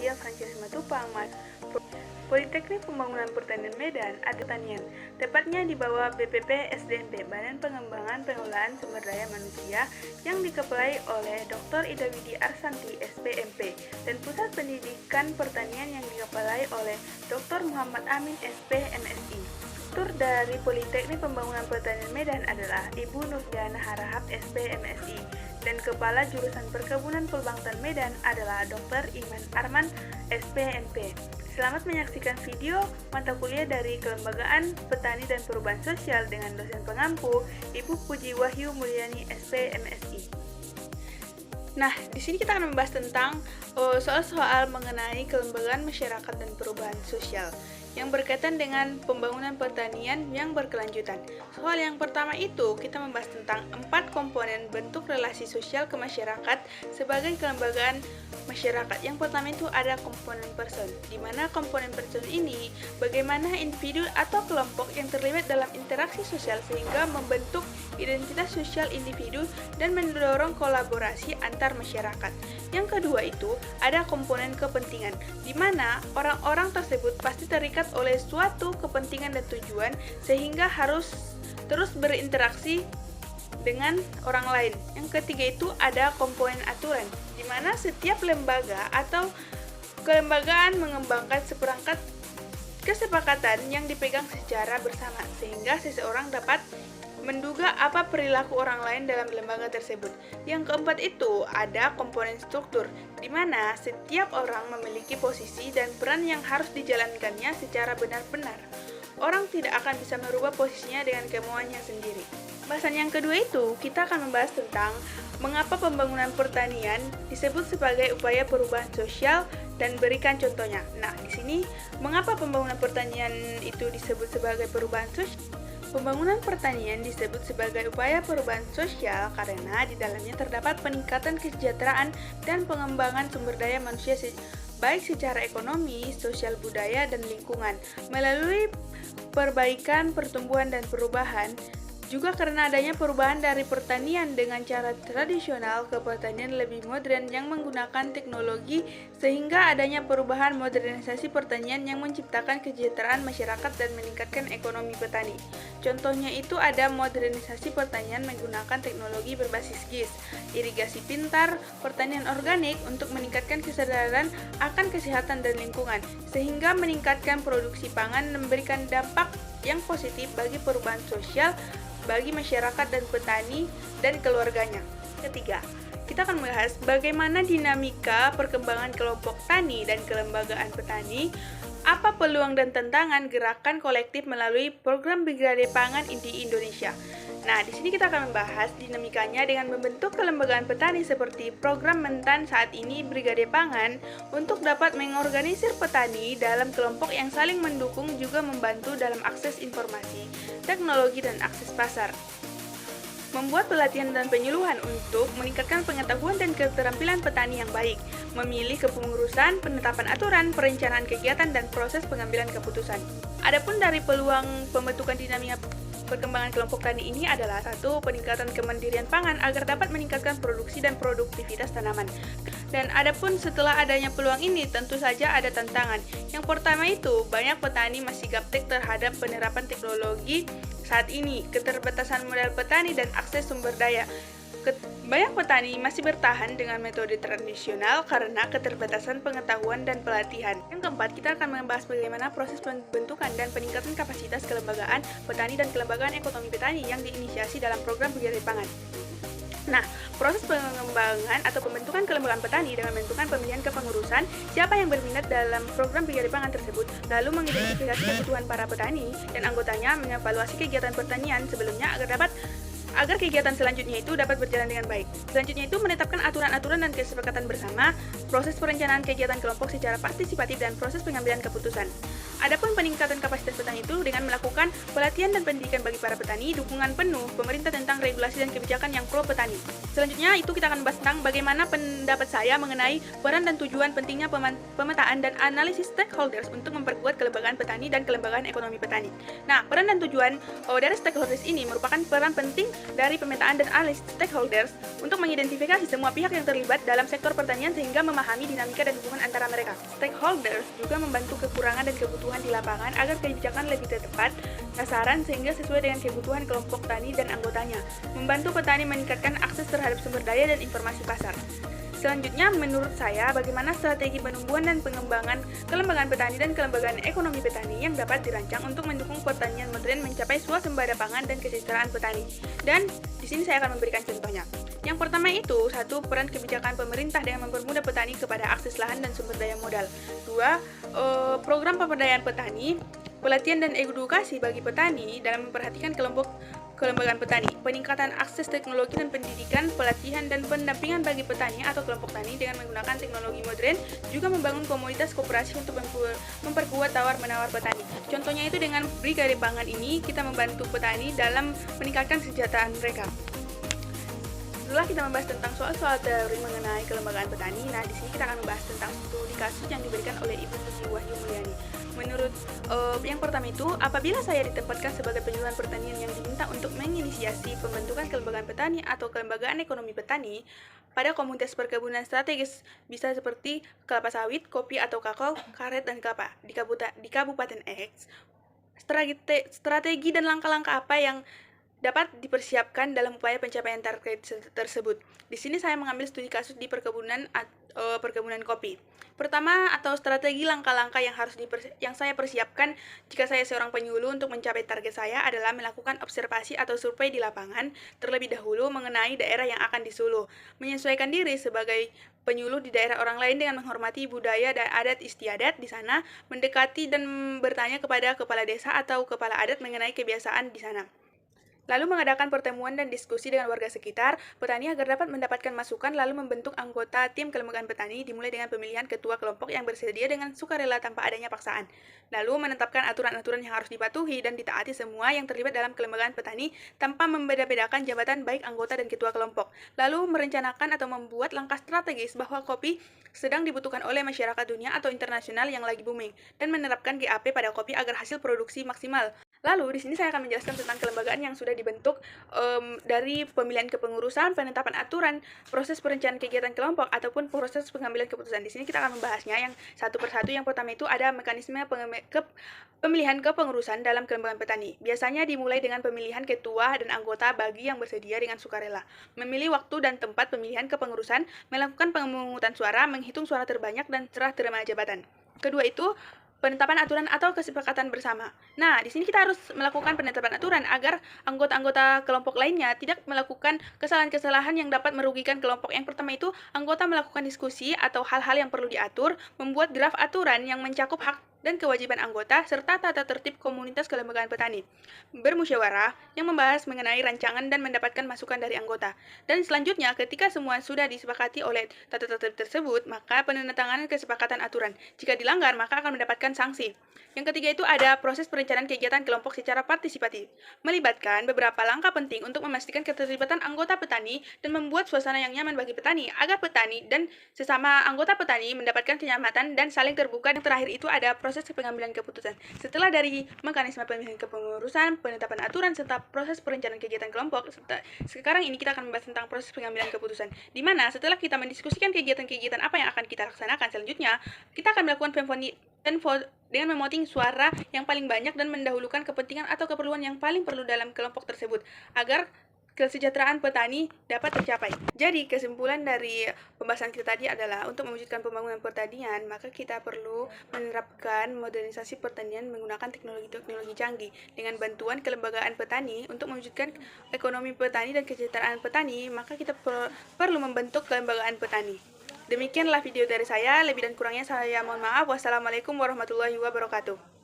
saya Francis Matupang, Politeknik Pembangunan Pertanian Medan atau Pertanian, tepatnya di bawah BPP SDMP, Badan Pengembangan Pengelolaan Sumber Daya Manusia, yang dikepalai oleh Dr. Ida Widi Arsanti, SPMP, dan Pusat Pendidikan Pertanian yang dikepalai oleh Dr. Muhammad Amin, SP.MSI. Struktur dari Politeknik Pembangunan Pertanian Medan adalah Ibu Nurjana Harahap, SP.MSI, dan Kepala Jurusan Perkebunan Pelbangtan Medan adalah Dr. Iman Arman, SP.MP. Selamat menyaksikan video mata kuliah dari Kelembagaan Petani dan Perubahan Sosial dengan dosen pengampu Ibu Puji Wahyu Mulyani, SP.MSI. Nah, di sini kita akan membahas tentang soal-soal mengenai kelembagaan masyarakat dan perubahan sosial yang berkaitan dengan pembangunan pertanian yang berkelanjutan. Soal yang pertama itu, kita membahas tentang 4 komponen bentuk relasi sosial ke masyarakat sebagai kelembagaan masyarakat. Yang pertama itu ada komponen person, di mana komponen person ini bagaimana individu atau kelompok yang terlibat dalam interaksi sosial sehingga membentuk identitas sosial individu dan mendorong kolaborasi antar masyarakat. Yang kedua itu ada komponen kepentingan, di mana orang-orang tersebut pasti terikat oleh suatu kepentingan dan tujuan sehingga harus terus berinteraksi dengan orang lain. Yang ketiga itu ada komponen aturan, di mana setiap lembaga atau kelembagaan mengembangkan seperangkat kesepakatan yang dipegang secara bersama sehingga seseorang dapat menduga apa perilaku orang lain dalam lembaga tersebut. Yang keempat itu ada komponen struktur, di mana setiap orang memiliki posisi dan peran yang harus dijalankannya secara benar-benar. Orang tidak akan bisa merubah posisinya dengan kemauannya sendiri. Bahasan yang kedua itu, kita akan membahas tentang mengapa pembangunan pertanian disebut sebagai upaya perubahan sosial dan berikan contohnya. Nah, di sini mengapa pembangunan pertanian itu disebut sebagai perubahan sosial? Pembangunan pertanian disebut sebagai upaya perubahan sosial karena di dalamnya terdapat peningkatan kesejahteraan dan pengembangan sumber daya manusia baik secara ekonomi, sosial budaya, dan lingkungan melalui perbaikan, pertumbuhan, dan perubahan. Juga karena adanya perubahan dari pertanian dengan cara tradisional ke pertanian lebih modern yang menggunakan teknologi sehingga adanya perubahan modernisasi pertanian yang menciptakan kesejahteraan masyarakat dan meningkatkan ekonomi petani. Contohnya itu ada modernisasi pertanian menggunakan teknologi berbasis GIS, irigasi pintar, pertanian organik untuk meningkatkan kesadaran akan kesehatan dan lingkungan sehingga meningkatkan produksi pangan dan memberikan dampak yang positif bagi perubahan sosial bagi masyarakat dan petani dan keluarganya. Ketiga, kita akan membahas bagaimana dinamika perkembangan kelompok tani dan kelembagaan petani, apa peluang dan tantangan gerakan kolektif melalui program Brigade Pangan di Indonesia. Nah, di sini kita akan membahas dinamikanya dengan membentuk kelembagaan petani seperti program Mentan saat ini Brigade Pangan untuk dapat mengorganisir petani dalam kelompok yang saling mendukung juga membantu dalam akses informasi, teknologi, dan akses pasar. Membuat pelatihan dan penyuluhan untuk meningkatkan pengetahuan dan keterampilan petani yang baik, memilih kepengurusan, penetapan aturan, perencanaan kegiatan, dan proses pengambilan keputusan. Adapun dari peluang pembentukan dinamika perkembangan kelompok tani ini adalah 1. Peningkatan kemandirian pangan agar dapat meningkatkan produksi dan produktivitas tanaman. Dan adapun setelah adanya peluang ini tentu saja ada tantangan. Yang pertama itu banyak petani masih gaptek terhadap penerapan teknologi saat ini, keterbatasan modal petani dan akses sumber daya. Banyak petani masih bertahan dengan metode tradisional karena keterbatasan pengetahuan dan pelatihan. Yang keempat, kita akan membahas bagaimana proses pembentukan dan peningkatan kapasitas kelembagaan petani dan kelembagaan ekonomi petani yang diinisiasi dalam program Brigade Pangan. Nah, proses pengembangan atau pembentukan kelembagaan petani dengan menentukan pemilihan kepengurusan, siapa yang berminat dalam program Brigade Pangan tersebut, lalu mengidentifikasi kebutuhan para petani dan anggotanya, mengevaluasi kegiatan pertanian sebelumnya agar kegiatan selanjutnya itu dapat berjalan dengan baik. Selanjutnya itu menetapkan aturan-aturan dan kesepakatan bersama, proses perencanaan kegiatan kelompok secara partisipatif, dan proses pengambilan keputusan. Adapun peningkatan kapasitas petani itu dengan melakukan pelatihan dan pendidikan bagi para petani, dukungan penuh pemerintah tentang regulasi dan kebijakan yang pro petani. Selanjutnya itu kita akan bahas tentang bagaimana pendapat saya mengenai peran dan tujuan pentingnya pemetaan dan analisis stakeholders untuk memperkuat kelembagaan petani dan kelembagaan ekonomi petani. Nah, peran dan tujuan dari stakeholders ini merupakan peran penting dari pemetaan dan analisis stakeholders untuk mengidentifikasi semua pihak yang terlibat dalam sektor pertanian sehingga memahami dinamika dan hubungan antara mereka. Stakeholders juga membantu kekurangan dan kebutuhan di lapangan agar kebijakan lebih tepat, sasaran sehingga sesuai dengan kebutuhan kelompok tani dan anggotanya. Membantu petani meningkatkan akses terhadap sumber daya dan informasi pasar. Selanjutnya, menurut saya, bagaimana strategi penumbuhan dan pengembangan kelembagaan petani dan kelembagaan ekonomi petani yang dapat dirancang untuk mendukung pertanian modern mencapai swasembada pangan dan kesejahteraan petani. Dan di sini saya akan memberikan contohnya. Yang pertama itu, satu, peran kebijakan pemerintah dengan mempermudah petani kepada akses lahan dan sumber daya modal. Dua, program pemberdayaan petani, pelatihan dan edukasi bagi petani dalam memperhatikan kelembagaan petani, peningkatan akses teknologi dan pendidikan, pelatihan dan pendampingan bagi petani atau kelompok tani dengan menggunakan teknologi modern, juga membangun komunitas koperasi untuk memperkuat tawar-menawar petani. Contohnya itu dengan Brigade Pangan ini, kita membantu petani dalam meningkatkan kesejahteraan mereka. Setelah kita membahas tentang soal-soal teori mengenai kelembagaan petani, nah di sini kita akan membahas tentang studi kasus yang diberikan oleh Ibu Susi Wahyu Mulyani. Menurut yang pertama itu, apabila saya ditempatkan sebagai penyuluhan pertanian yang diminta untuk menginisiasi pembentukan kelembagaan petani atau kelembagaan ekonomi petani pada komunitas perkebunan strategis bisa seperti kelapa sawit, kopi atau kakao, karet dan kelapa di Kabupaten X, strategi dan langkah-langkah apa yang dapat dipersiapkan dalam upaya pencapaian target tersebut. Di sini saya mengambil studi kasus di perkebunan kopi. Pertama, atau strategi langkah-langkah yang saya persiapkan jika saya seorang penyuluh untuk mencapai target saya adalah melakukan observasi atau survei di lapangan terlebih dahulu mengenai daerah yang akan disuluh, menyesuaikan diri sebagai penyuluh di daerah orang lain dengan menghormati budaya dan adat istiadat di sana, mendekati dan bertanya kepada kepala desa atau kepala adat mengenai kebiasaan di sana. Lalu mengadakan pertemuan dan diskusi dengan warga sekitar, petani agar dapat mendapatkan masukan, lalu membentuk anggota tim kelembagaan petani dimulai dengan pemilihan ketua kelompok yang bersedia dengan sukarela tanpa adanya paksaan. Lalu menetapkan aturan-aturan yang harus dipatuhi dan ditaati semua yang terlibat dalam kelembagaan petani tanpa membeda-bedakan jabatan baik anggota dan ketua kelompok. Lalu merencanakan atau membuat langkah strategis bahwa kopi sedang dibutuhkan oleh masyarakat dunia atau internasional yang lagi booming dan menerapkan GAP pada kopi agar hasil produksi maksimal. Lalu, di sini saya akan menjelaskan tentang kelembagaan yang sudah dibentuk dari pemilihan kepengurusan, penetapan aturan, proses perencanaan kegiatan kelompok, ataupun proses pengambilan keputusan. Di sini kita akan membahasnya yang satu persatu. Yang pertama itu ada mekanisme pemilihan kepengurusan dalam kelembagaan petani. Biasanya dimulai dengan pemilihan ketua dan anggota bagi yang bersedia dengan sukarela. Memilih waktu dan tempat pemilihan kepengurusan, melakukan pemungutan suara, menghitung suara terbanyak, dan serah terima jabatan. Kedua itu, penetapan aturan atau kesepakatan bersama. Nah, di sini kita harus melakukan penetapan aturan agar anggota-anggota kelompok lainnya tidak melakukan kesalahan-kesalahan yang dapat merugikan kelompok. Yang pertama itu, anggota melakukan diskusi atau hal-hal yang perlu diatur, membuat draft aturan yang mencakup hak dan kewajiban anggota, serta tata tertib komunitas kelembagaan petani. Bermusyawarah yang membahas mengenai rancangan dan mendapatkan masukan dari anggota. Dan selanjutnya, ketika semua sudah disepakati oleh tata tertib tersebut, maka penandatanganan kesepakatan aturan. Jika dilanggar, maka akan mendapatkan sanksi. Yang ketiga itu ada proses perencanaan kegiatan kelompok secara partisipatif, melibatkan beberapa langkah penting untuk memastikan keterlibatan anggota petani dan membuat suasana yang nyaman bagi petani, agar petani dan sesama anggota petani mendapatkan kenyamanan dan saling terbuka. Yang terakhir itu ada proses pengambilan keputusan. Setelah dari mekanisme pemilihan kepengurusan, penetapan aturan, serta proses perencanaan kegiatan kelompok, sekarang ini kita akan membahas tentang proses pengambilan keputusan, di mana setelah kita mendiskusikan kegiatan-kegiatan apa yang akan kita laksanakan selanjutnya, kita akan melakukan dengan memoting suara yang paling banyak dan mendahulukan kepentingan atau keperluan yang paling perlu dalam kelompok tersebut, agar kesejahteraan petani dapat tercapai. Jadi, kesimpulan dari pembahasan kita tadi adalah untuk mewujudkan pembangunan pertanian, maka kita perlu menerapkan modernisasi pertanian menggunakan teknologi-teknologi canggih. Dengan bantuan kelembagaan petani untuk mewujudkan ekonomi petani dan kesejahteraan petani, maka kita perlu membentuk kelembagaan petani. Demikianlah video dari saya, lebih dan kurangnya saya mohon maaf. Wassalamualaikum warahmatullahi wabarakatuh.